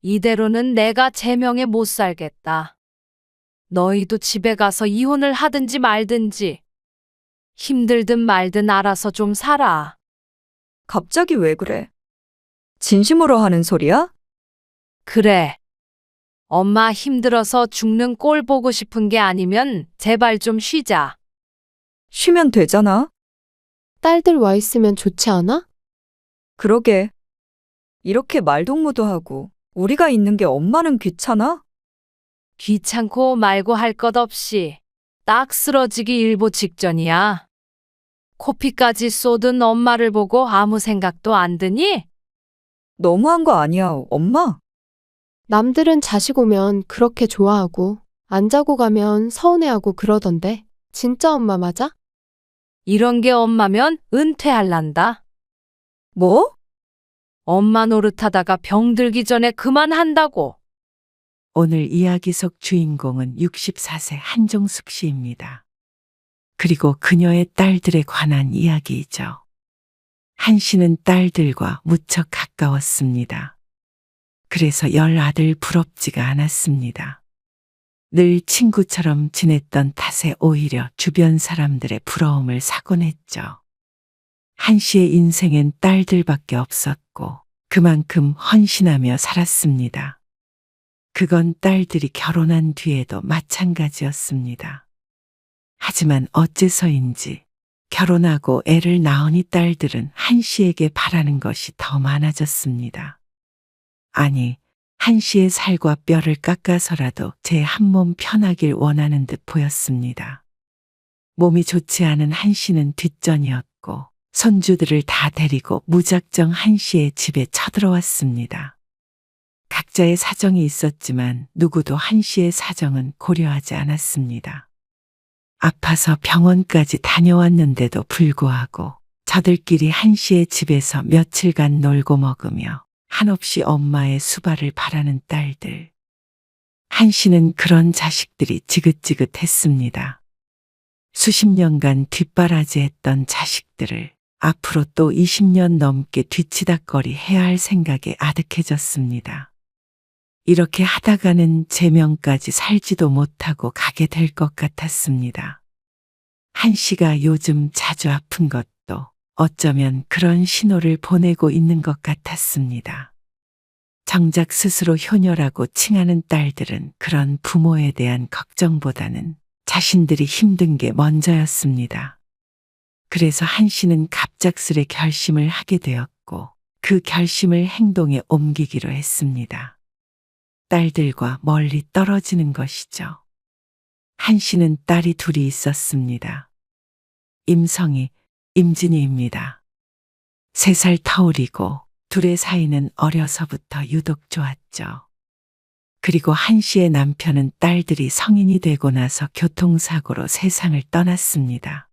이대로는 내가 제명에 못 살겠다. 너희도 집에 가서 이혼을 하든지 말든지. 힘들든 말든 알아서 좀 살아. 갑자기 왜 그래? 진심으로 하는 소리야? 그래. 엄마 힘들어서 죽는 꼴 보고 싶은 게 아니면 제발 좀 쉬자. 쉬면 되잖아. 딸들 와 있으면 좋지 않아? 그러게. 이렇게 말동무도 우리가 있는 게 엄마는 귀찮아? 귀찮고 말고 할 것 없이 딱 쓰러지기 일보 직전이야. 코피까지 쏟은 엄마를 보고 아무 생각도 안 드니? 너무한 거 아니야, 엄마? 남들은 자식 오면 그렇게 좋아하고 안 자고 가면 서운해하고 그러던데 진짜 엄마 맞아? 이런 게 엄마면 은퇴할란다. 뭐? 엄마 노릇하다가 병들기 전에 그만한다고. 오늘 이야기 속 주인공은 64세 한종숙 씨입니다. 그리고 그녀의 딸들에 관한 이야기이죠. 한 씨는 딸들과 무척 가까웠습니다. 그래서 열 아들 부럽지가 않았습니다. 늘 친구처럼 지냈던 탓에 오히려 주변 사람들의 부러움을 사곤 했죠. 한 씨의 인생엔 딸들밖에 없었고 그만큼 헌신하며 살았습니다. 그건 딸들이 결혼한 뒤에도 마찬가지였습니다. 하지만 어째서인지 결혼하고 애를 낳으니 딸들은 한 씨에게 바라는 것이 더 많아졌습니다. 아니, 한 씨의 살과 뼈를 깎아서라도 제 한 몸 편하길 원하는 듯 보였습니다. 몸이 좋지 않은 한 씨는 뒷전이었고 손주들을 다 데리고 무작정 한 씨의 집에 쳐들어왔습니다. 각자의 사정이 있었지만 누구도 한 씨의 사정은 고려하지 않았습니다. 아파서 병원까지 다녀왔는데도 불구하고 저들끼리 한 씨의 집에서 며칠간 놀고 먹으며 한없이 엄마의 수발을 바라는 딸들. 한 씨는 그런 자식들이 지긋지긋했습니다. 수십 년간 뒷바라지했던 자식들을 앞으로 또 20년 넘게 뒤치다꺼리 해야 할 생각에 아득해졌습니다. 이렇게 하다가는 제명까지 살지도 못하고 가게 될 것 같았습니다. 한 씨가 요즘 자주 아픈 것도 어쩌면 그런 신호를 보내고 있는 것 같았습니다. 정작 스스로 효녀라고 칭하는 딸들은 그런 부모에 대한 걱정보다는 자신들이 힘든 게 먼저였습니다. 그래서 한 씨는 갑작스레 결심을 하게 되었고 그 결심을 행동에 옮기기로 했습니다. 딸들과 멀리 떨어지는 것이죠. 한 씨는 딸이 둘이 있었습니다. 임성희, 임진희입니다. 3살 터울이고 둘의 사이는 어려서부터 유독 좋았죠. 그리고 한 씨의 남편은 딸들이 성인이 되고 나서 교통사고로 세상을 떠났습니다.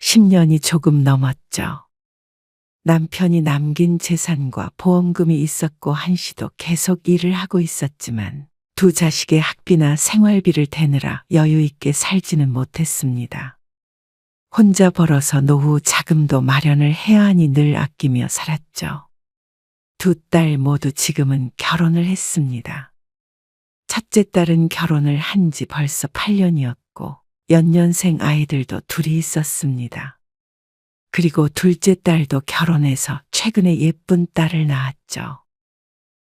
10년이 조금 넘었죠. 남편이 남긴 재산과 보험금이 있었고 한 씨도 계속 일을 하고 있었지만 두 자식의 학비나 생활비를 대느라 여유 있게 살지는 못했습니다. 혼자 벌어서 노후 자금도 마련을 해야 하니 늘 아끼며 살았죠. 두 딸 모두 지금은 결혼을 했습니다. 첫째 딸은 결혼을 한 지 벌써 8년이었고 연년생 아이들도 둘이 있었습니다. 그리고 둘째 딸도 결혼해서 최근에 예쁜 딸을 낳았죠.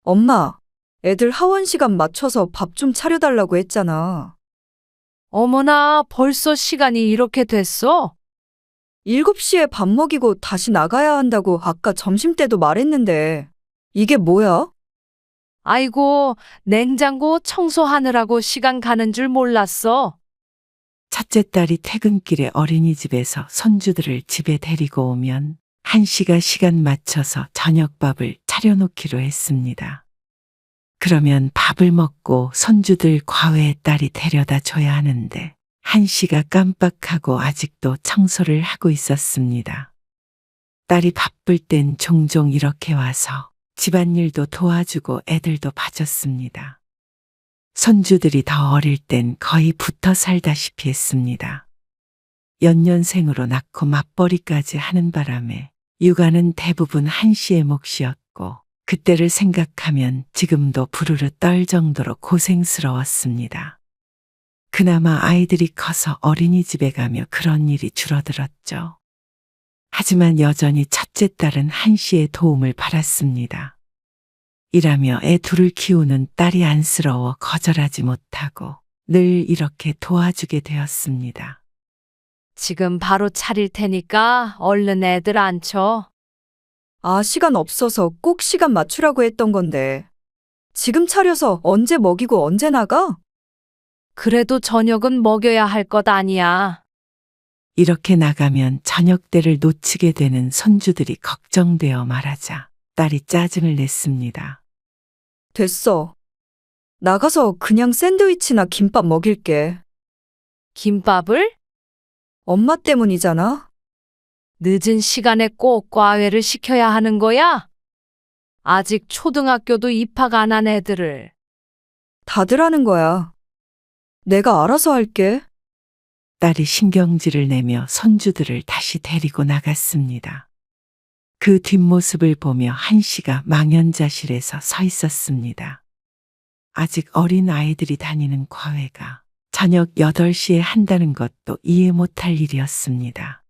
엄마, 애들 하원 시간 맞춰서 밥 좀 차려달라고 했잖아. 어머나, 벌써 시간이 이렇게 됐어? 7시에 밥 먹이고 다시 나가야 한다고 아까 점심때도 말했는데 이게 뭐야? 아이고, 냉장고 청소하느라고 시간 가는 줄 몰랐어. 첫째 딸이 퇴근길에 어린이집에서 손주들을 집에 데리고 오면 한 씨가 시간 맞춰서 저녁밥을 차려놓기로 했습니다. 그러면 밥을 먹고 손주들 과외의 딸이 데려다 줘야 하는데 한 씨가 깜빡하고 아직도 청소를 하고 있었습니다. 딸이 바쁠 땐 종종 이렇게 와서 집안일도 도와주고 애들도 봐줬습니다. 손주들이 더 어릴 땐 거의 붙어 살다시피 했습니다. 연년생으로 낳고 맞벌이까지 하는 바람에 육아는 대부분 한 씨의 몫이었고 그때를 생각하면 지금도 부르르 떨 정도로 고생스러웠습니다. 그나마 아이들이 커서 어린이집에 가며 그런 일이 줄어들었죠. 하지만 여전히 첫째 딸은 한씨의 도움을 받았습니다. 일하며 애 둘을 키우는 딸이 안쓰러워 거절하지 못하고 늘 이렇게 도와주게 되었습니다. 지금 바로 차릴 테니까 얼른 애들 앉혀. 아, 시간 없어서 꼭 시간 맞추라고 했던 건데. 지금 차려서 언제 먹이고 언제 나가? 그래도 저녁은 먹여야 할 것 아니야. 이렇게 나가면 저녁 때를 놓치게 되는 손주들이 걱정되어 말하자 딸이 짜증을 냈습니다. 됐어. 나가서 그냥 샌드위치나 김밥 먹일게. 김밥을? 엄마 때문이잖아. 늦은 시간에 꼭 과외를 시켜야 하는 거야? 아직 초등학교도 입학 안 한 애들을. 다들 하는 거야. 내가 알아서 할게. 딸이 신경질을 내며 손주들을 다시 데리고 나갔습니다. 그 뒷모습을 보며 한씨가 망연자실해서 서 있었습니다. 아직 어린 아이들이 다니는 과외가 저녁 8시에 한다는 것도 이해 못할 일이었습니다.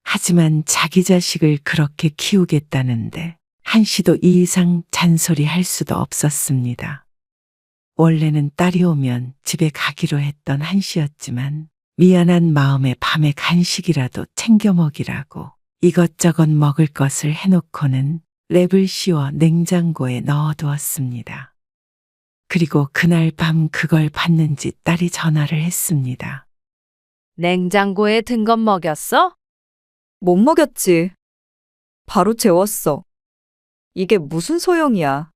하지만 자기 자식을 그렇게 키우겠다는데 한씨도 이 이상 잔소리할 수도 없었습니다. 원래는 딸이 오면 집에 가기로 했던 한씨였지만 미안한 마음에 밤에 간식이라도 챙겨 먹이라고 이것저것 먹을 것을 해놓고는 랩을 씌워 냉장고에 넣어두었습니다. 그리고 그날 밤 그걸 봤는지 딸이 전화를 했습니다. 냉장고에 든 건 먹였어? 못 먹였지. 바로 재웠어. 이게 무슨 소용이야.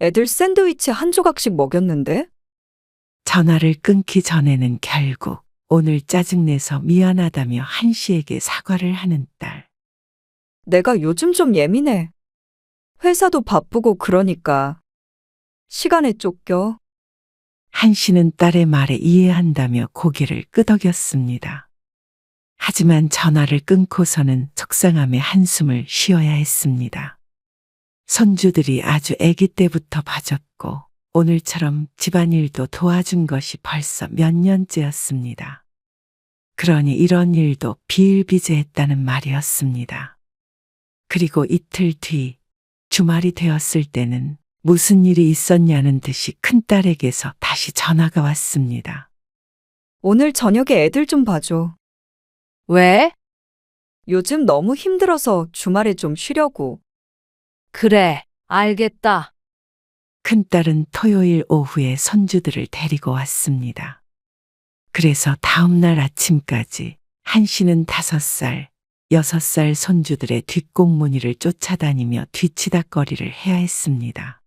애들 샌드위치 한 조각씩 먹였는데? 전화를 끊기 전에는 결국 오늘 짜증내서 미안하다며 한씨에게 사과를 하는 딸. 내가 요즘 좀 예민해. 회사도 바쁘고 그러니까. 시간에 쫓겨. 한씨는 딸의 말에 이해한다며 고개를 끄덕였습니다. 하지만 전화를 끊고서는 속상함에 한숨을 쉬어야 했습니다. 손주들이 아주 아기 때부터 봐줬고 오늘처럼 집안일도 도와준 것이 벌써 몇 년째였습니다. 그러니 이런 일도 비일비재했다는 말이었습니다. 그리고 이틀 뒤 주말이 되었을 때는 무슨 일이 있었냐는 듯이 큰딸에게서 다시 전화가 왔습니다. 오늘 저녁에 애들 좀 봐줘. 왜? 요즘 너무 힘들어서 주말에 좀 쉬려고. 그래, 알겠다. 큰딸은 토요일 오후에 손주들을 데리고 왔습니다. 그래서 다음날 아침까지 한씨는 5살, 6살 손주들의 뒷공무니를 쫓아다니며 뒤치다꺼리를 해야 했습니다.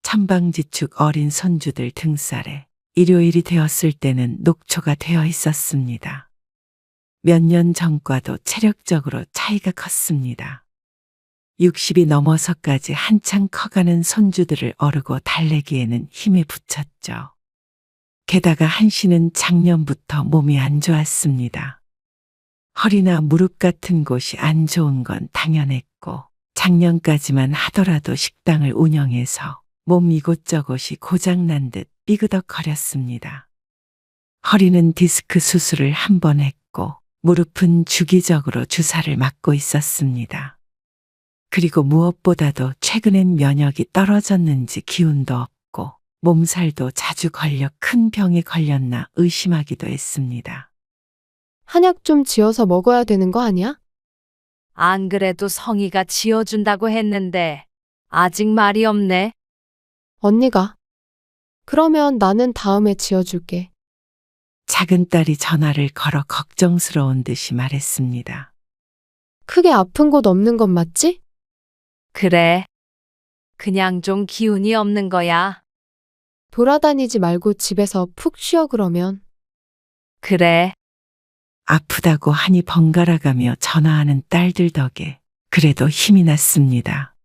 천방지축 어린 손주들 등살에 일요일이 되었을 때는 녹초가 되어 있었습니다. 몇 년 전과도 체력적으로 차이가 컸습니다. 60이 넘어서까지 한창 커가는 손주들을 어르고 달래기에는 힘에 부쳤죠. 게다가 한씨는 작년부터 몸이 안 좋았습니다. 허리나 무릎 같은 곳이 안 좋은 건 당연했고 작년까지만 하더라도 식당을 운영해서 몸 이곳저곳이 고장난 듯 삐그덕거렸습니다. 허리는 디스크 수술을 한 번 했고 무릎은 주기적으로 주사를 맞고 있었습니다. 그리고 무엇보다도 최근엔 면역이 떨어졌는지 기운도 없고 몸살도 자주 걸려 큰 병에 걸렸나 의심하기도 했습니다. 한약 좀 지어서 먹어야 되는 거 아니야? 안 그래도 성희가 지어준다고 했는데 아직 말이 없네. 언니가. 그러면 나는 다음에 지어줄게. 작은 딸이 전화를 걸어 걱정스러운 듯이 말했습니다. 크게 아픈 곳 없는 건 맞지? 그래. 그냥 좀 기운이 없는 거야. 돌아다니지 말고 집에서 푹 쉬어 그러면. 그래. 아프다고 하니 번갈아가며 전화하는 딸들 덕에 그래도 힘이 났습니다.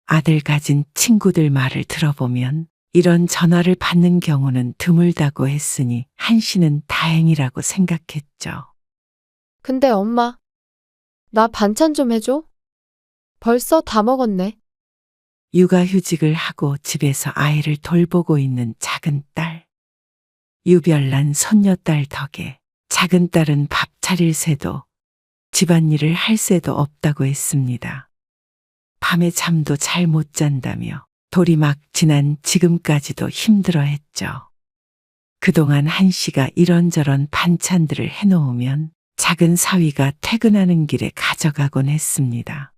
아들 가진 친구들 말을 들어보면 이런 전화를 받는 경우는 드물다고 했으니 한씨는 다행이라고 생각했죠. 근데 엄마, 나 반찬 좀 해줘. 벌써 다 먹었네. 육아휴직을 하고 집에서 아이를 돌보고 있는 작은 딸. 유별난 손녀딸 덕에 작은 딸은 밥 차릴 새도 집안일을 할 새도 없다고 했습니다. 밤에 잠도 잘 못 잔다며 돌이 막 지난 지금까지도 힘들어 했죠. 그동안 한씨가 이런저런 반찬들을 해놓으면 작은 사위가 퇴근하는 길에 가져가곤 했습니다.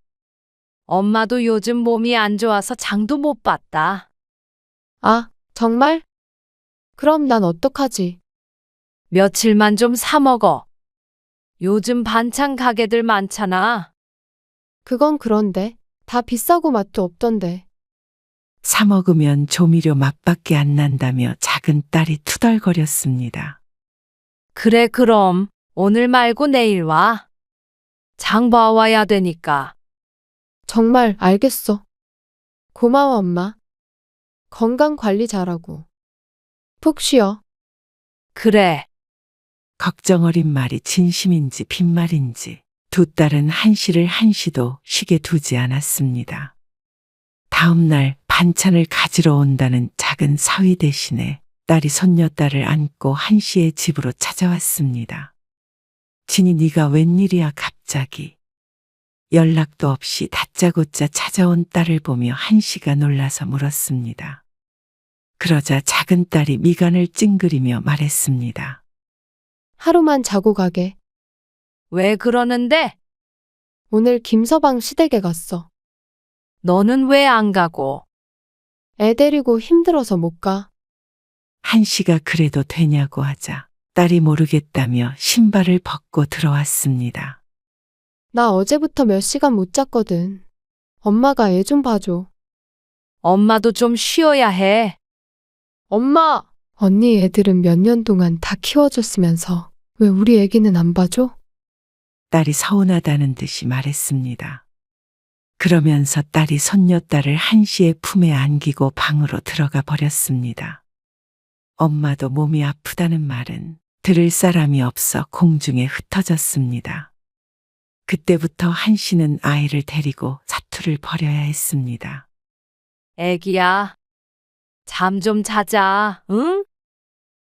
엄마도 요즘 몸이 안 좋아서 장도 못 봤다. 아, 정말? 그럼 난 어떡하지? 며칠만 좀 사 먹어. 요즘 반찬 가게들 많잖아. 그건 그런데 다 비싸고 맛도 없던데. 사 먹으면 조미료 맛밖에 안 난다며 작은 딸이 투덜거렸습니다. 그래, 그럼 오늘 말고 내일 와. 장 봐와야 되니까. 정말 알겠어. 고마워, 엄마. 건강 관리 잘하고. 푹 쉬어. 그래. 걱정 어린 말이 진심인지 빈말인지 두 딸은 한씨를 한시도 쉬게 두지 않았습니다. 다음 날 반찬을 가지러 온다는 작은 사위 대신에 딸이 손녀딸을 안고 한씨의 집으로 찾아왔습니다. 진이 네가 웬일이야 갑자기. 연락도 없이 다짜고짜 찾아온 딸을 보며 한씨가 놀라서 물었습니다. 그러자 작은 딸이 미간을 찡그리며 말했습니다. 하루만 자고 가게. 왜 그러는데? 오늘 김서방 시댁에 갔어. 너는 왜 안 가고? 애 데리고 힘들어서 못 가. 한씨가 그래도 되냐고 하자 딸이 모르겠다며 신발을 벗고 들어왔습니다. 나 어제부터 몇 시간 못 잤거든. 엄마가 애 좀 봐줘. 엄마도 좀 쉬어야 해. 엄마! 언니 애들은 몇 년 동안 다 키워줬으면서 왜 우리 애기는 안 봐줘? 딸이 서운하다는 듯이 말했습니다. 그러면서 딸이 손녀딸을 한씨의 품에 안기고 방으로 들어가 버렸습니다. 엄마도 몸이 아프다는 말은 들을 사람이 없어 공중에 흩어졌습니다. 그때부터 한씨는 아이를 데리고 사투를 벌여야 했습니다. 애기야, 잠 좀 자자, 응?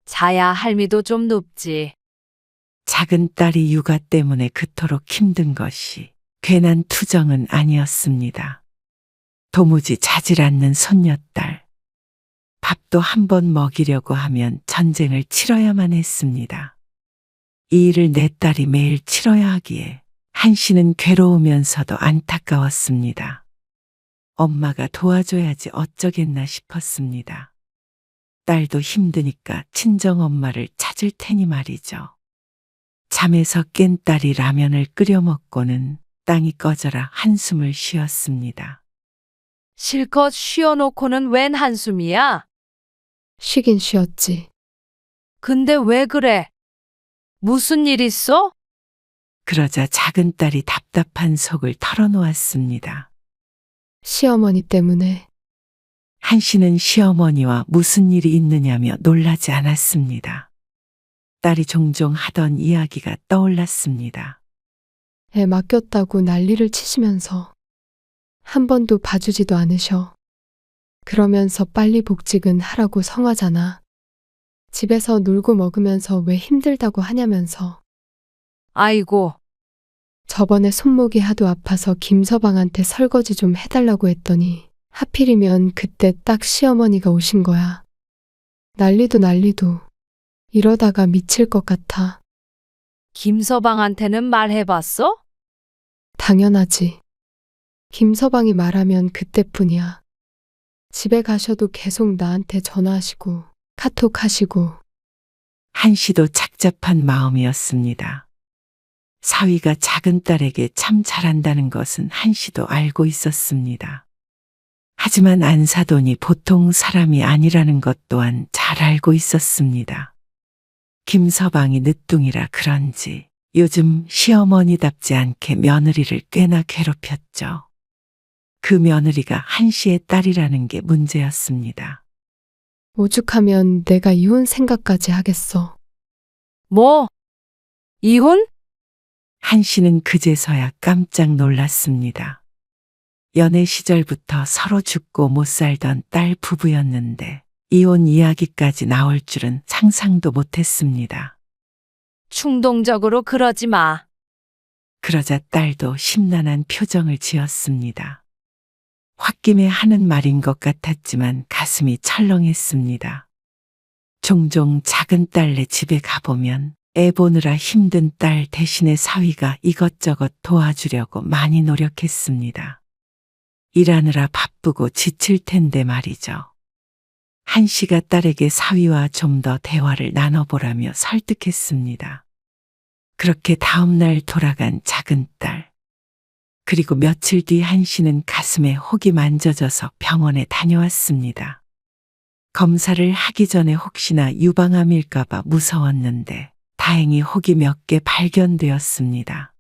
자야 할미도 좀 눕지. 작은 딸이 육아 때문에 그토록 힘든 것이 괜한 투정은 아니었습니다. 도무지 자질 않는 손녀딸. 밥도 한 번 먹이려고 하면 전쟁을 치러야만 했습니다. 이 일을 내 딸이 매일 치러야 하기에 한씨는 괴로우면서도 안타까웠습니다. 엄마가 도와줘야지 어쩌겠나 싶었습니다. 딸도 힘드니까 친정엄마를 찾을 테니 말이죠. 잠에서 깬 딸이 라면을 끓여 먹고는 땅이 꺼져라 한숨을 쉬었습니다. 실컷 쉬어놓고는 웬 한숨이야? 쉬긴 쉬었지. 근데 왜 그래? 무슨 일 있어? 그러자 작은 딸이 답답한 속을 털어놓았습니다. 시어머니 때문에. 한씨는 시어머니와 무슨 일이 있느냐며 놀라지 않았습니다. 딸이 종종 하던 이야기가 떠올랐습니다. 애 맡겼다고 난리를 치시면서 한 번도 봐주지도 않으셔. 그러면서 빨리 복직은 하라고 성하잖아. 집에서 놀고 먹으면서 왜 힘들다고 하냐면서. 아이고, 저번에 손목이 하도 아파서 김서방한테 설거지 좀 해달라고 했더니 하필이면 그때 딱 시어머니가 오신 거야. 난리도 난리도. 이러다가 미칠 것 같아. 김서방한테는 말해봤어? 당연하지. 김서방이 말하면 그때뿐이야. 집에 가셔도 계속 나한테 전화하시고 카톡 하시고. 한씨도 착잡한 마음이었습니다. 사위가 작은 딸에게 참 잘한다는 것은 한씨도 알고 있었습니다. 하지만 안사돈이 보통 사람이 아니라는 것 또한 잘 알고 있었습니다. 김서방이 늦둥이라 그런지 요즘 시어머니답지 않게 며느리를 꽤나 괴롭혔죠. 그 며느리가 한씨의 딸이라는 게 문제였습니다. 오죽하면 내가 이혼 생각까지 하겠어. 뭐? 이혼? 한씨는 그제서야 깜짝 놀랐습니다. 연애 시절부터 서로 죽고 못 살던 딸 부부였는데 이혼 이야기까지 나올 줄은 상상도 못했습니다. 충동적으로 그러지 마. 그러자 딸도 심란한 표정을 지었습니다. 홧김에 하는 말인 것 같았지만 가슴이 철렁했습니다. 종종 작은 딸네 집에 가보면 애 보느라 힘든 딸 대신에 사위가 이것저것 도와주려고 많이 노력했습니다. 일하느라 바쁘고 지칠 텐데 말이죠. 한씨가 딸에게 사위와 좀 더 대화를 나눠보라며 설득했습니다. 그렇게 다음날 돌아간 작은 딸. 그리고 며칠 뒤 한씨는 가슴에 혹이 만져져서 병원에 다녀왔습니다. 검사를 하기 전에 혹시나 유방암일까봐 무서웠는데 다행히 혹이 몇 개 발견되었습니다.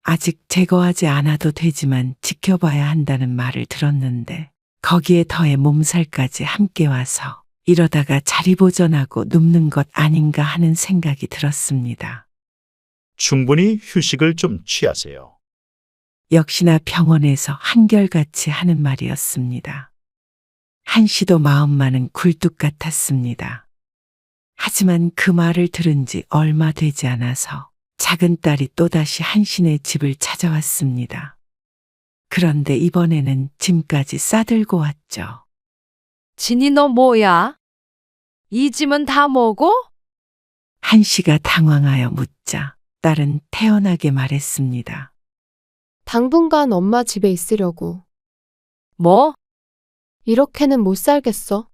아직 제거하지 않아도 되지만 지켜봐야 한다는 말을 들었는데 거기에 더해 몸살까지 함께 와서 이러다가 자리보전하고 눕는 것 아닌가 하는 생각이 들었습니다. 충분히 휴식을 좀 취하세요. 역시나 병원에서 한결같이 하는 말이었습니다. 한씨도 마음만은 굴뚝 같았습니다. 하지만 그 말을 들은 지 얼마 되지 않아서 작은 딸이 또다시 한씨네 집을 찾아왔습니다. 그런데 이번에는 짐까지 싸들고 왔죠. 진이 너 뭐야? 이 짐은 다 뭐고? 한씨가 당황하여 묻자 딸은 태연하게 말했습니다. 당분간 엄마 집에 있으려고. 뭐? 이렇게는 못 살겠어.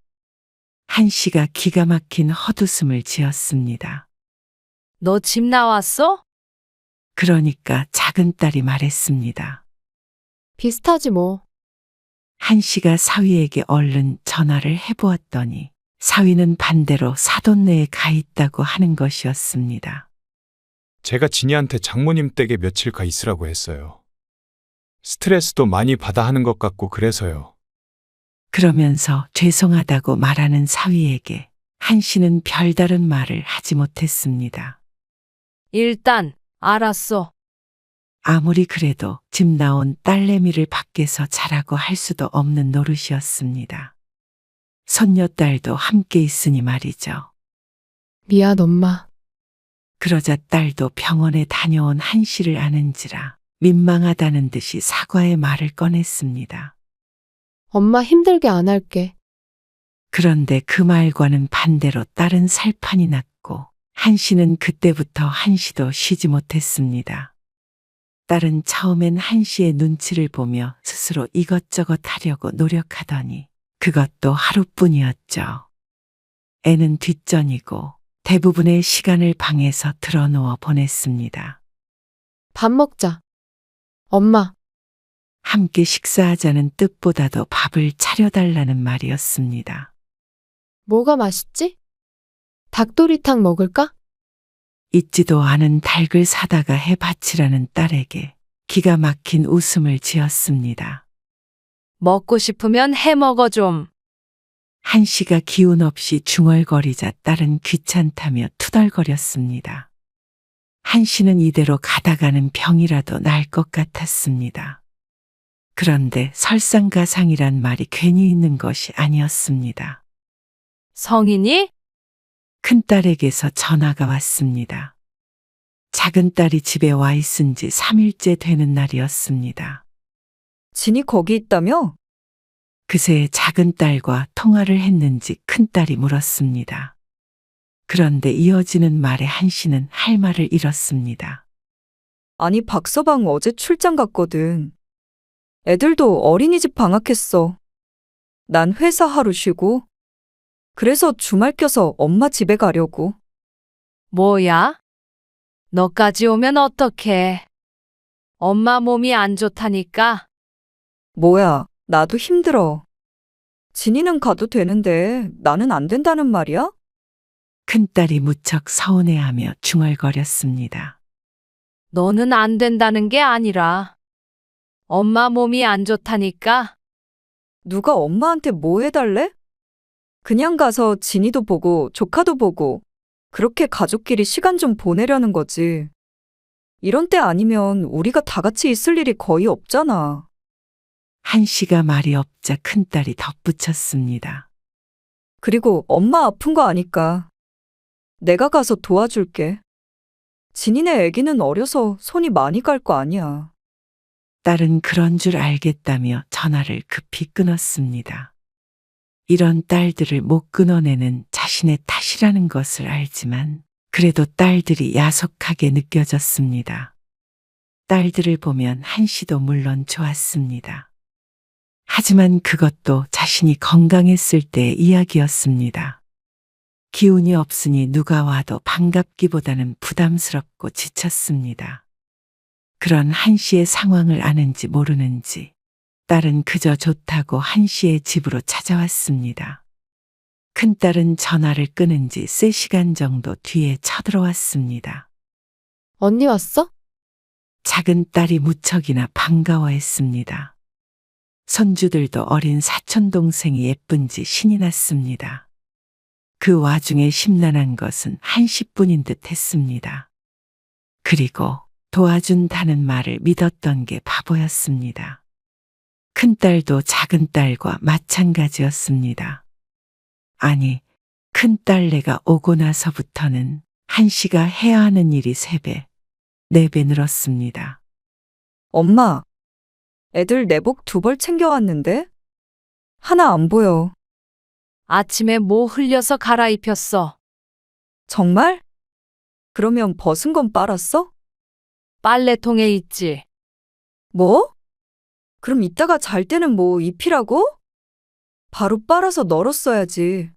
한씨가 기가 막힌 헛웃음을 지었습니다. 너 집 나왔어? 그러니까 작은 딸이 말했습니다. 비슷하지 뭐. 한씨가 사위에게 얼른 전화를 해보았더니 사위는 반대로 사돈네에 가 있다고 하는 것이었습니다. 제가 진이한테 장모님 댁에 며칠 가 있으라고 했어요. 스트레스도 많이 받아 하는 것 같고 그래서요. 그러면서 죄송하다고 말하는 사위에게 한씨는 별다른 말을 하지 못했습니다. 일단 알았어. 아무리 그래도 집 나온 딸내미를 밖에서 자라고 할 수도 없는 노릇이었습니다. 손녀딸도 함께 있으니 말이죠. 미안, 엄마. 그러자 딸도 병원에 다녀온 한씨를 아는지라 민망하다는 듯이 사과의 말을 꺼냈습니다. 엄마 힘들게 안 할게. 그런데 그 말과는 반대로 딸은 살판이 났고 한씨는 그때부터 한시도 쉬지 못했습니다. 딸은 처음엔 한씨의 눈치를 보며 스스로 이것저것 하려고 노력하더니 그것도 하루뿐이었죠. 애는 뒷전이고 대부분의 시간을 방에서 틀어놓아 보냈습니다. 밥 먹자. 엄마, 함께 식사하자는 뜻보다도 밥을 차려달라는 말이었습니다. 뭐가 맛있지? 닭도리탕 먹을까? 잊지도 않은 닭을 사다가 해바치라는 딸에게 기가 막힌 웃음을 지었습니다. 먹고 싶으면 해 먹어 좀. 한씨가 기운 없이 중얼거리자 딸은 귀찮다며 투덜거렸습니다. 한씨는 이대로 가다가는 병이라도 날 것 같았습니다. 그런데 설상가상이란 말이 괜히 있는 것이 아니었습니다. 성인이? 큰딸에게서 전화가 왔습니다. 작은 딸이 집에 와 있은 지 3일째 되는 날이었습니다. 진이 거기 있다며? 그새 작은 딸과 통화를 했는지 큰딸이 물었습니다. 그런데 이어지는 말에 한씨는 할 말을 잃었습니다. 아니, 박서방 어제 출장 갔거든. 애들도 어린이집 방학했어. 난 회사 하루 쉬고. 그래서 주말 껴서 엄마 집에 가려고. 뭐야? 너까지 오면 어떡해? 엄마 몸이 안 좋다니까. 뭐야, 나도 힘들어. 진이는 가도 되는데 나는 안 된다는 말이야? 큰딸이 무척 서운해하며 중얼거렸습니다. 너는 안 된다는 게 아니라 엄마 몸이 안 좋다니까. 누가 엄마한테 뭐 해달래? 그냥 가서 진이도 보고 조카도 보고 그렇게 가족끼리 시간 좀 보내려는 거지. 이런 때 아니면 우리가 다 같이 있을 일이 거의 없잖아. 한씨가 말이 없자 큰딸이 덧붙였습니다. 그리고 엄마 아픈 거 아니까 내가 가서 도와줄게. 진이네 애기는 어려서 손이 많이 갈 거 아니야. 딸은 그런 줄 알겠다며 전화를 급히 끊었습니다. 이런 딸들을 못 끊어내는 자신의 탓이라는 것을 알지만 그래도 딸들이 야속하게 느껴졌습니다. 딸들을 보면 한씨도 물론 좋았습니다. 하지만 그것도 자신이 건강했을 때의 이야기였습니다. 기운이 없으니 누가 와도 반갑기보다는 부담스럽고 지쳤습니다. 그런 한씨의 상황을 아는지 모르는지 딸은 그저 좋다고 한씨의 집으로 찾아왔습니다. 큰딸은 전화를 끊은 지 3시간 정도 뒤에 쳐들어왔습니다. 언니 왔어? 작은 딸이 무척이나 반가워했습니다. 손주들도 어린 사촌동생이 예쁜지 신이 났습니다. 그 와중에 심란한 것은 한씨뿐인 듯 했습니다. 그리고 도와준다는 말을 믿었던 게 바보였습니다. 큰딸도 작은딸과 마찬가지였습니다. 아니, 큰딸내가 오고 나서부터는 한씨가 해야 하는 일이 3배, 4배 늘었습니다. 엄마, 애들 내복 2벌 챙겨왔는데? 하나 안 보여. 아침에 뭐 흘려서 갈아입혔어. 정말? 그러면 벗은 건 빨았어? 빨래통에 있지. 뭐? 그럼 이따가 잘 때는 뭐 입히라고? 바로 빨아서 널었어야지.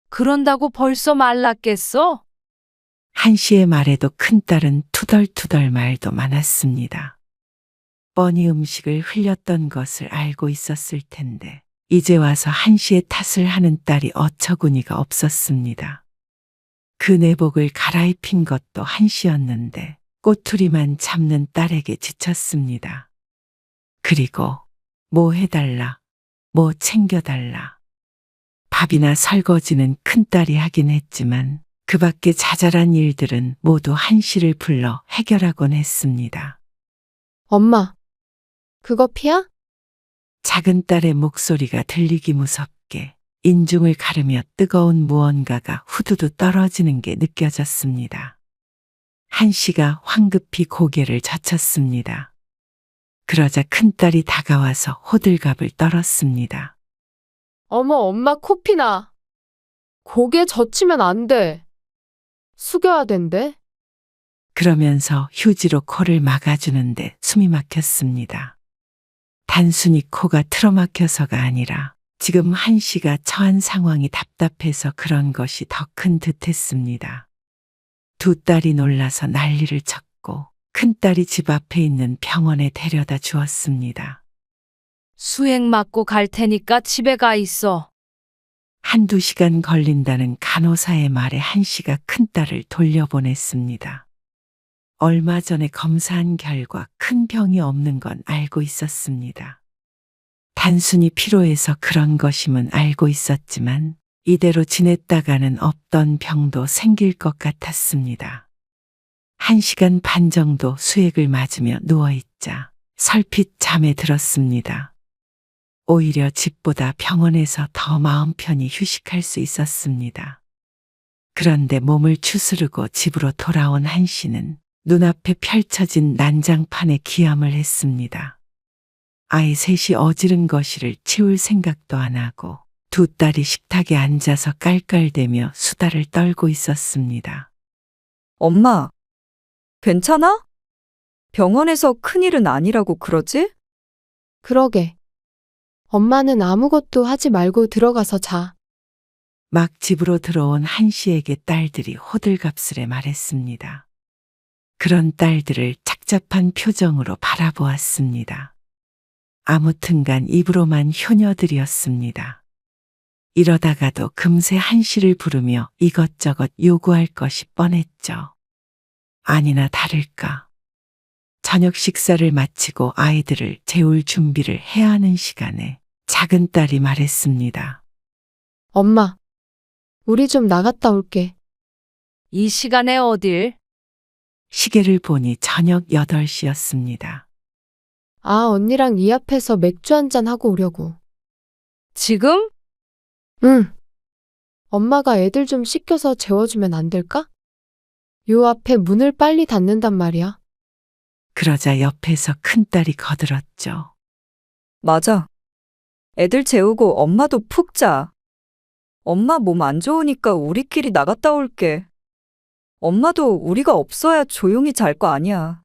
그런다고 벌써 말랐겠어? 한씨의 말에도 큰딸은 투덜투덜 말도 많았습니다. 뻔히 음식을 흘렸던 것을 알고 있었을 텐데 이제 와서 한씨의 탓을 하는 딸이 어처구니가 없었습니다. 그 내복을 갈아입힌 것도 한씨였는데 꼬투리만 잡는 딸에게 지쳤습니다. 그리고 뭐 해달라, 뭐 챙겨달라. 밥이나 설거지는 큰딸이 하긴 했지만 그 밖에 자잘한 일들은 모두 한씨를 불러 해결하곤 했습니다. 엄마, 그거 피야? 작은 딸의 목소리가 들리기 무섭게 인중을 가르며 뜨거운 무언가가 후두두 떨어지는 게 느껴졌습니다. 한씨가 황급히 고개를 젖혔습니다. 그러자 큰딸이 다가와서 호들갑을 떨었습니다. 어머, 엄마 코피나. 고개 젖히면 안 돼. 숙여야 된대. 그러면서 휴지로 코를 막아주는데 숨이 막혔습니다. 단순히 코가 틀어막혀서가 아니라 지금 한씨가 처한 상황이 답답해서 그런 것이 더 큰 듯했습니다. 2 딸이 놀라서 난리를 쳤고 큰딸이 집 앞에 있는 병원에 데려다 주었습니다. 수액 맞고 갈 테니까 집에 가 있어. 1~2시간 걸린다는 간호사의 말에 한씨가 큰딸을 돌려보냈습니다. 얼마 전에 검사한 결과 큰 병이 없는 건 알고 있었습니다. 단순히 피로해서 그런 것임은 알고 있었지만 이대로 지냈다가는 없던 병도 생길 것 같았습니다. 1시간 반 정도 수액을 맞으며 누워있자 설핏 잠에 들었습니다. 오히려 집보다 병원에서 더 마음 편히 휴식할 수 있었습니다. 그런데 몸을 추스르고 집으로 돌아온 한씨는 눈앞에 펼쳐진 난장판에 기함을 했습니다. 아이 셋이 어지른 거실을 치울 생각도 안 하고 2 딸이 식탁에 앉아서 깔깔대며 수다를 떨고 있었습니다. 엄마, 괜찮아? 병원에서 큰일은 아니라고 그러지? 그러게. 엄마는 아무것도 하지 말고 들어가서 자. 막 집으로 들어온 한씨에게 딸들이 호들갑스레 말했습니다. 그런 딸들을 착잡한 표정으로 바라보았습니다. 아무튼간 입으로만 효녀들이었습니다. 이러다가도 금세 한씨를 부르며 이것저것 요구할 것이 뻔했죠. 아니나 다를까. 저녁 식사를 마치고 아이들을 재울 준비를 해야 하는 시간에 작은 딸이 말했습니다. 엄마, 우리 좀 나갔다 올게. 이 시간에 어딜? 시계를 보니 저녁 8시였습니다. 아, 언니랑 이 앞에서 맥주 한잔 하고 오려고. 지금? 응. 엄마가 애들 좀 씻겨서 재워주면 안 될까? 요 앞에 문을 빨리 닫는단 말이야. 그러자 옆에서 큰딸이 거들었죠. 맞아. 애들 재우고 엄마도 푹 자. 엄마 몸 안 좋으니까 우리끼리 나갔다 올게. 엄마도 우리가 없어야 조용히 잘 거 아니야.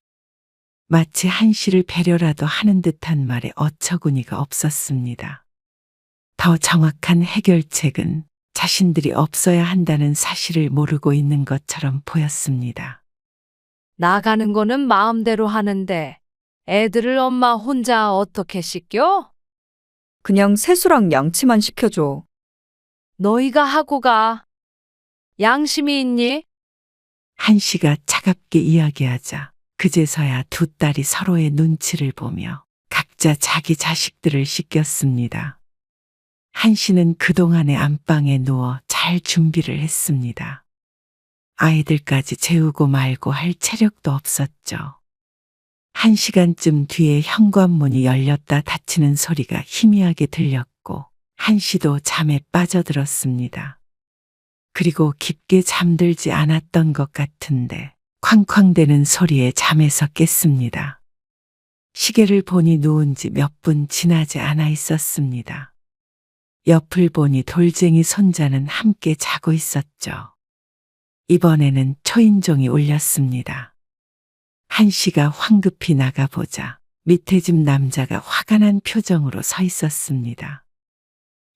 마치 한씨를 배려라도 하는 듯한 말에 어처구니가 없었습니다. 더 정확한 해결책은 자신들이 없어야 한다는 사실을 모르고 있는 것처럼 보였습니다. 나가는 거는 마음대로 하는데 애들을 엄마 혼자 어떻게 씻겨? 그냥 세수랑 양치만 시켜줘. 너희가 하고 가. 양심이 있니? 한씨가 차갑게 이야기하자 그제서야 두 딸이 서로의 눈치를 보며 각자 자기 자식들을 씻겼습니다. 한씨는 그동안의 안방에 누워 잘 준비를 했습니다. 아이들까지 재우고 말고 할 체력도 없었죠. 1시간쯤 뒤에 현관문이 열렸다 닫히는 소리가 희미하게 들렸고 한씨도 잠에 빠져들었습니다. 그리고 깊게 잠들지 않았던 것 같은데 쾅쾅대는 소리에 잠에서 깼습니다. 시계를 보니 누운 지 몇 분 지나지 않아 있었습니다. 옆을 보니 돌쟁이 손자는 함께 자고 있었죠. 이번에는 초인종이 울렸습니다. 한씨가 황급히 나가보자 밑에 집 남자가 화가 난 표정으로 서 있었습니다.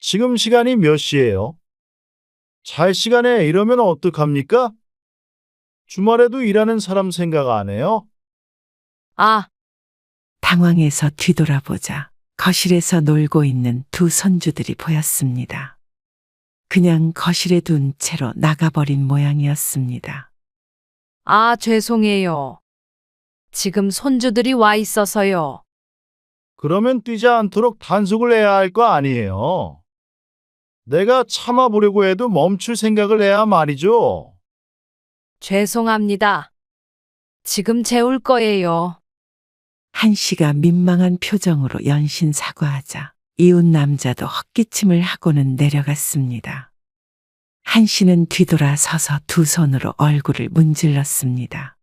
지금 시간이 몇 시예요? 잘 시간에 이러면 어떡합니까? 주말에도 일하는 사람 생각 안 해요? 아, 당황해서 뒤돌아보자 거실에서 놀고 있는 두 손주들이 보였습니다. 그냥 거실에 둔 채로 나가버린 모양이었습니다. 아, 죄송해요. 지금 손주들이 와 있어서요. 그러면 뛰지 않도록 단속을 해야 할 거 아니에요. 내가 참아보려고 해도 멈출 생각을 해야 말이죠. 죄송합니다. 지금 재울 거예요. 한씨가 민망한 표정으로 연신 사과하자 이웃 남자도 헛기침을 하고는 내려갔습니다. 한씨는 뒤돌아서서 두 손으로 얼굴을 문질렀습니다.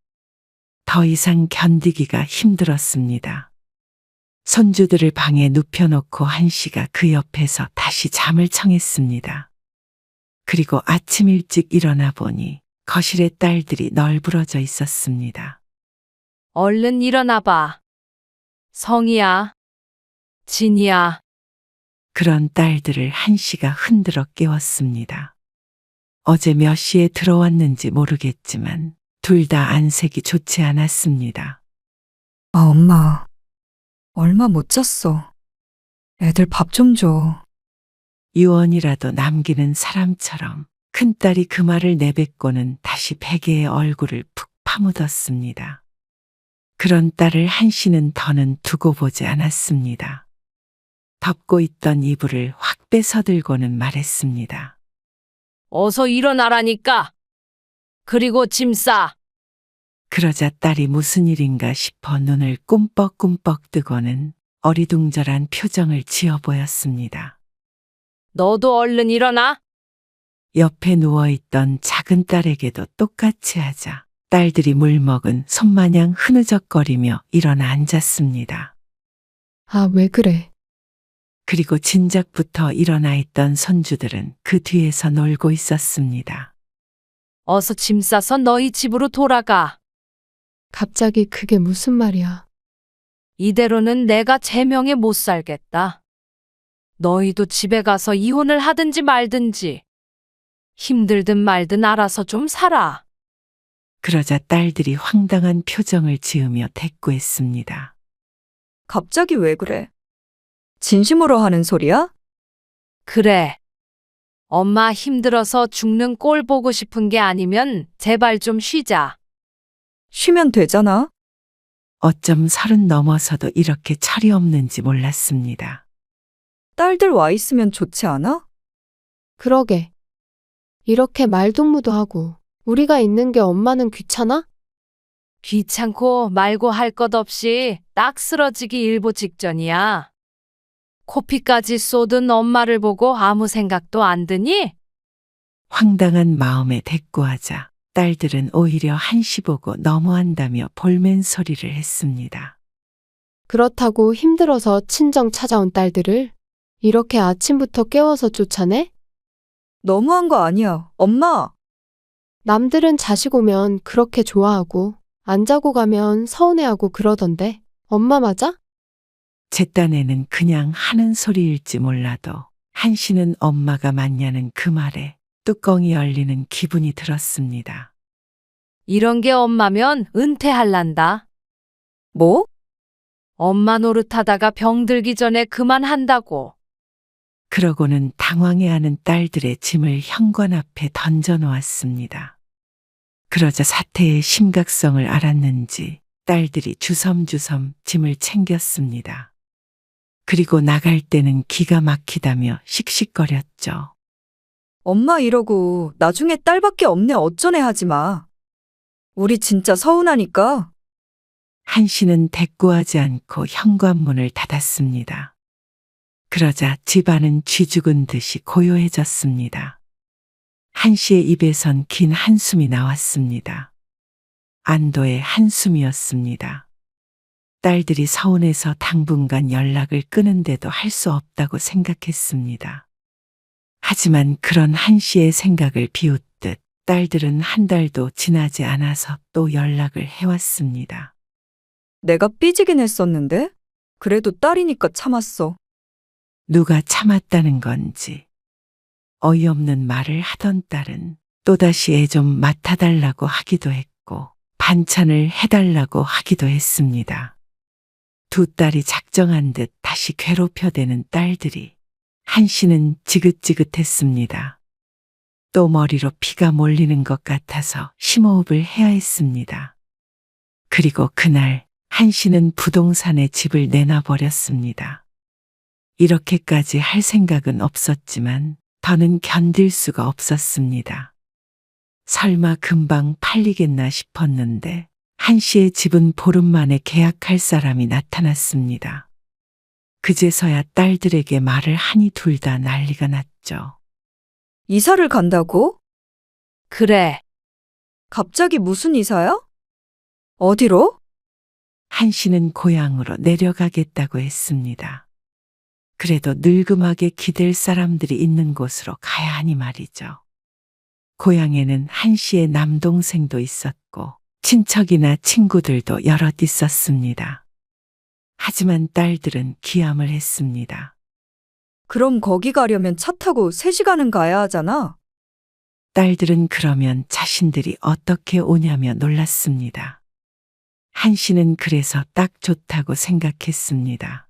더 이상 견디기가 힘들었습니다. 손주들을 방에 눕혀놓고 한씨가 그 옆에서 다시 잠을 청했습니다. 그리고 아침 일찍 일어나 보니 거실에 딸들이 널브러져 있었습니다. 얼른 일어나 봐. 성이야. 진이야. 그런 딸들을 한씨가 흔들어 깨웠습니다. 어제 몇 시에 들어왔는지 모르겠지만 둘 다 안색이 좋지 않았습니다. 아, 엄마. 얼마 못 잤어. 애들 밥 좀 줘. 유언이라도 남기는 사람처럼 큰딸이 그 말을 내뱉고는 다시 베개에 얼굴을 푹 파묻었습니다. 그런 딸을 한씨는 더는 두고 보지 않았습니다. 덮고 있던 이불을 확 빼서들고는 말했습니다. 어서 일어나라니까. 그리고 짐 싸. 그러자 딸이 무슨 일인가 싶어 눈을 꿈뻑꿈뻑 뜨고는 어리둥절한 표정을 지어 보였습니다. 너도 얼른 일어나. 옆에 누워있던 작은 딸에게도 똑같이 하자 딸들이 물먹은 손마냥 흐느적거리며 일어나 앉았습니다. 아, 왜 그래? 그리고 진작부터 일어나 있던 손주들은 그 뒤에서 놀고 있었습니다. 어서 짐 싸서 너희 집으로 돌아가. 갑자기 그게 무슨 말이야? 이대로는 내가 제명에 못 살겠다. 너희도 집에 가서 이혼을 하든지 말든지. 힘들든 말든 알아서 좀 살아. 그러자 딸들이 황당한 표정을 지으며 대꾸했습니다. 갑자기 왜 그래? 진심으로 하는 소리야? 그래. 엄마 힘들어서 죽는 꼴 보고 싶은 게 아니면 제발 좀 쉬자. 쉬면 되잖아. 어쩜 30 넘어서도 이렇게 철이 없는지 몰랐습니다. 딸들 와 있으면 좋지 않아? 그러게. 이렇게 말동무도 하고 우리가 있는 게 엄마는 귀찮아? 귀찮고 말고 할 것 없이 딱 쓰러지기 일보 직전이야. 코피까지 쏟은 엄마를 보고 아무 생각도 안 드니? 황당한 마음에 대꾸하자 딸들은 오히려 한시 보고 너무한다며 볼멘 소리를 했습니다. 그렇다고 힘들어서 친정 찾아온 딸들을 이렇게 아침부터 깨워서 쫓아내? 너무한 거 아니야. 엄마! 남들은 자식 오면 그렇게 좋아하고 안 자고 가면 서운해하고 그러던데 엄마 맞아? 제 딴에는 그냥 하는 소리일지 몰라도 한시는 엄마가 맞냐는 그 말에 뚜껑이 열리는 기분이 들었습니다. 이런 게 엄마면 은퇴할란다. 뭐? 엄마 노릇하다가 병들기 전에 그만한다고. 그러고는 당황해하는 딸들의 짐을 현관 앞에 던져 놓았습니다. 그러자 사태의 심각성을 알았는지 딸들이 주섬주섬 짐을 챙겼습니다. 그리고 나갈 때는 기가 막히다며 씩씩거렸죠. 엄마 이러고 나중에 딸밖에 없네 어쩌네 하지 마. 우리 진짜 서운하니까. 한시는 대꾸하지 않고 현관문을 닫았습니다. 그러자 집안은 쥐 죽은 듯이 고요해졌습니다. 한시의 입에선 긴 한숨이 나왔습니다. 안도의 한숨이었습니다. 딸들이 서운해서 당분간 연락을 끊은데도 할 수 없다고 생각했습니다. 하지만 그런 한시의 생각을 비웃듯 딸들은 한 달도 지나지 않아서 또 연락을 해왔습니다. 내가 삐지긴 했었는데? 그래도 딸이니까 참았어. 누가 참았다는 건지 어이없는 말을 하던 딸은 또다시 애 좀 맡아달라고 하기도 했고 반찬을 해달라고 하기도 했습니다. 두 딸이 작정한 듯 다시 괴롭혀대는 딸들이 한시는 지긋지긋했습니다. 또 머리로 피가 몰리는 것 같아서 심호흡을 해야 했습니다. 그리고 그날 한시는 부동산에 집을 내놔버렸습니다. 이렇게까지 할 생각은 없었지만 더는 견딜 수가 없었습니다. 설마 금방 팔리겠나 싶었는데 한시의 집은 보름 만에 계약할 사람이 나타났습니다. 그제서야 딸들에게 말을 하니 둘 다 난리가 났죠. 이사를 간다고? 그래. 갑자기 무슨 이사야? 어디로? 한시는 고향으로 내려가겠다고 했습니다. 그래도 늙음하게 기댈 사람들이 있는 곳으로 가야 하니 말이죠. 고향에는 한시의 남동생도 있었고 친척이나 친구들도 여럿 있었습니다. 하지만 딸들은 기함을 했습니다. 그럼 거기 가려면 차 타고 3시간은 가야 하잖아. 딸들은 그러면 자신들이 어떻게 오냐며 놀랐습니다. 한시는 그래서 딱 좋다고 생각했습니다.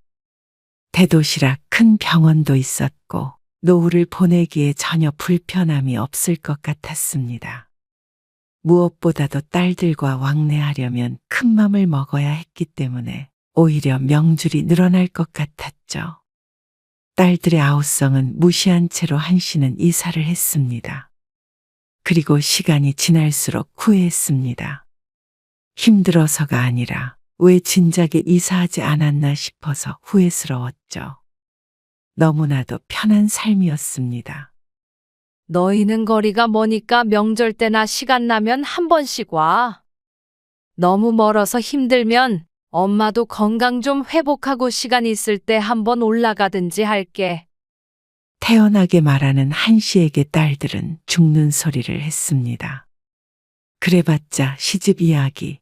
대도시락 큰 병원도 있었고 노후를 보내기에 전혀 불편함이 없을 것 같았습니다. 무엇보다도 딸들과 왕래하려면 큰 맘을 먹어야 했기 때문에 오히려 명줄이 늘어날 것 같았죠. 딸들의 아우성은 무시한 채로 한시는 이사를 했습니다. 그리고 시간이 지날수록 후회했습니다. 힘들어서가 아니라 왜 진작에 이사하지 않았나 싶어서 후회스러웠죠. 너무나도 편한 삶이었습니다. 너희는 거리가 머니까 명절 때나 시간 나면 한 번씩 와. 너무 멀어서 힘들면 엄마도 건강 좀 회복하고 시간 있을 때 한번 올라가든지 할게. 태연하게 말하는 한시에게 딸들은 죽는 소리를 했습니다. 그래봤자 시집 이야기,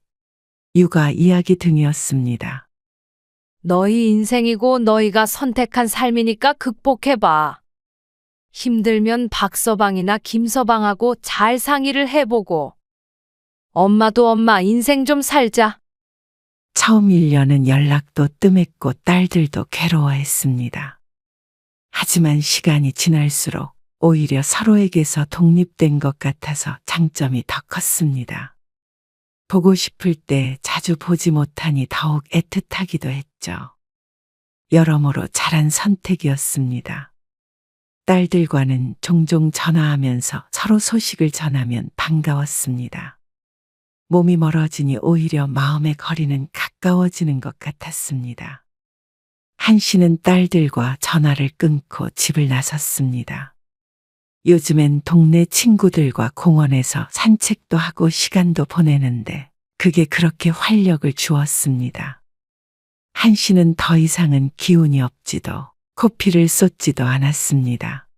육아 이야기 등이었습니다. 너희 인생이고 너희가 선택한 삶이니까 극복해봐. 힘들면 박서방이나 김서방하고 잘 상의를 해보고. 엄마도 엄마 인생 좀 살자. 처음 1년은 연락도 뜸했고 딸들도 괴로워했습니다. 하지만 시간이 지날수록 오히려 서로에게서 독립된 것 같아서 장점이 더 컸습니다. 보고 싶을 때 자주 보지 못하니 더욱 애틋하기도 했죠. 여러모로 잘한 선택이었습니다. 딸들과는 종종 전화하면서 서로 소식을 전하면 반가웠습니다. 몸이 멀어지니 오히려 마음의 거리는 가까워지는 것 같았습니다. 한 씨는 딸들과 전화를 끊고 집을 나섰습니다. 요즘엔 동네 친구들과 공원에서 산책도 하고 시간도 보내는데 그게 그렇게 활력을 주었습니다. 한 씨는 더 이상은 기운이 없지도 코피를 쏟지도 않았습니다.